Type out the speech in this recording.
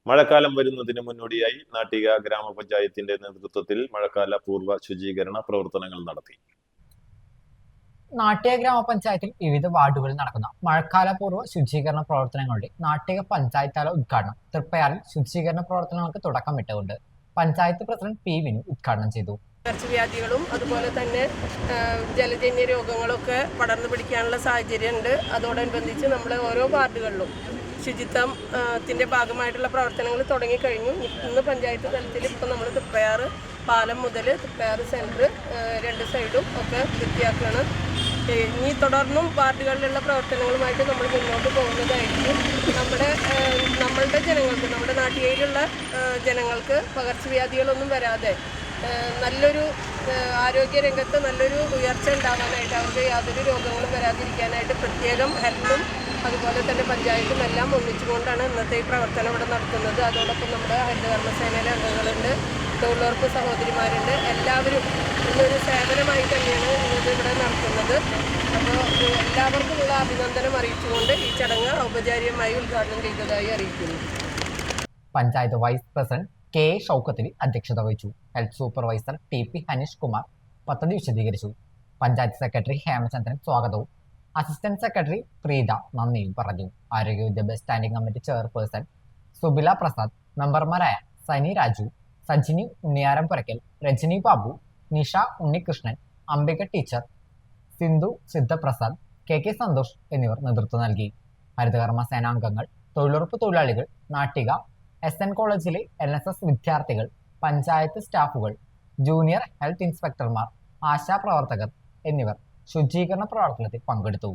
മഴക്കാലം വരുന്നതിന് മുന്നോടിയായി നാട്ടിക ഗ്രാമപഞ്ചായത്തിന്റെ നേതൃത്വത്തിൽ മഴക്കാല പൂർവ്വ ശുചീകരണ പ്രവർത്തനങ്ങൾ നടത്തി. നാട്ടിക ഗ്രാമപഞ്ചായത്തിൽ വിവിധ വാർഡുകളിൽ നടക്കുന്ന മഴക്കാലപൂർവ്വ ശുചീകരണ പ്രവർത്തനങ്ങളുടെ നാട്ടിക പഞ്ചായത്ത് തല ഉദ്ഘാടനം തൃപ്പയാറിൽ ശുചീകരണ പ്രവർത്തനങ്ങൾക്ക് തുടക്കമിട്ടുകൊണ്ട് പഞ്ചായത്ത് പ്രസിഡന്റ് പി വിനു ഉദ്ഘാടനം ചെയ്തു. പകർച്ചവ്യാധികളും അതുപോലെ തന്നെ ജലജന്യ രോഗങ്ങളൊക്കെ പടർന്നു പിടിക്കാനുള്ള സാഹചര്യമുണ്ട്. അതോടനുബന്ധിച്ച് നമ്മൾ ഓരോ വാർഡുകളിലും ശുചിത്വത്തിൻ്റെ ഭാഗമായിട്ടുള്ള പ്രവർത്തനങ്ങൾ തുടങ്ങിക്കഴിഞ്ഞു. ഇന്ന് പഞ്ചായത്ത് തലത്തിൽ ഇപ്പോൾ നമ്മൾ തൃപ്പയാറ് പാലം മുതൽ തൃപ്പയാറ് സെൻറ്റർ രണ്ട് സൈഡും ഒക്കെ വൃത്തിയാക്കുകയാണ്. ഇനി തുടർന്നും വാർഡുകളിലുള്ള പ്രവർത്തനങ്ങളുമായിട്ട് നമ്മൾ മുന്നോട്ട് പോകുന്നതായിരിക്കും. നമ്മളുടെ ജനങ്ങൾക്ക്, നമ്മുടെ നാട്ടിലുള്ള ജനങ്ങൾക്ക് പകർച്ചവ്യാധികളൊന്നും വരാതെ നല്ലൊരു ആരോഗ്യരംഗത്ത് നല്ലൊരു ഉയർച്ച ഉണ്ടാകാനായിട്ട്, അവർക്ക് യാതൊരു രോഗങ്ങളും വരാതിരിക്കാനായിട്ട് പ്രത്യേകം ഹെൽത്തും അതുപോലെ തന്നെ പഞ്ചായത്തും എല്ലാം ഒന്നിച്ചുകൊണ്ടാണ് ഇന്നത്തെ ഈ പ്രവർത്തനം ഇവിടെ നടത്തുന്നത്. അതോടൊപ്പം നമ്മുടെ ഹരിതകർമ്മസേനയിലെ അംഗങ്ങളുണ്ട്, തൊഴിലുറപ്പ് സഹോദരിമാരുണ്ട്. എല്ലാവരും ഇന്നൊരു സേവനമായി തന്നെയാണ് ഇന്നത് ഇവിടെ നടത്തുന്നത്. അപ്പോൾ എല്ലാവർക്കുമുള്ള അഭിനന്ദനം അറിയിച്ചുകൊണ്ട് ഈ ചടങ്ങ് ഔപചാരികമായി ഉദ്ഘാടനം ചെയ്തതായി അറിയിക്കുന്നു. പഞ്ചായത്ത് വൈസ് പ്രസിഡന്റ് കെ ഷൗക്കത്തിൽ അധ്യക്ഷത വഹിച്ചു. Health supervisor T P Hanish Kumar പദ്ധതി വിശദീകരിച്ചു. പഞ്ചായത്ത് സെക്രട്ടറി ഹേമചന്ദ്രൻ സ്വാഗതവും അസിസ്റ്റന്റ് സെക്രട്ടറി പ്രീത നന്ദിയും പറഞ്ഞു. ആരോഗ്യ വിദ്യാഭ്യാസ standing committee chairperson Subila Prasad, മെമ്പർമാരായ സനി രാജു, സജിനി ഉണ്ണിയാരംപുരയ്ക്കൽ, രജനി ബാബു, നിഷ ഉണ്ണികൃഷ്ണൻ, അംബിക ടീച്ചർ, സിന്ധു സിദ്ധപ്രസാദ്, കെ സന്തോഷ് എന്നിവർ നേതൃത്വം നൽകി. ഹരിതകർമ്മ സേനാംഗങ്ങൾ, തൊഴിലുറപ്പ് തൊഴിലാളികൾ, നാട്ടിക SN കോളേജിലെ NSS വിദ്യാർത്ഥികൾ, പഞ്ചായത്ത് സ്റ്റാഫുകൾ, ജൂനിയർ ഹെൽത്ത് ഇൻസ്പെക്ടർമാർ, ആശാപ്രവർത്തകർ എന്നിവർ ശുചീകരണ പ്രവർത്തനത്തിൽ പങ്കെടുത്തു.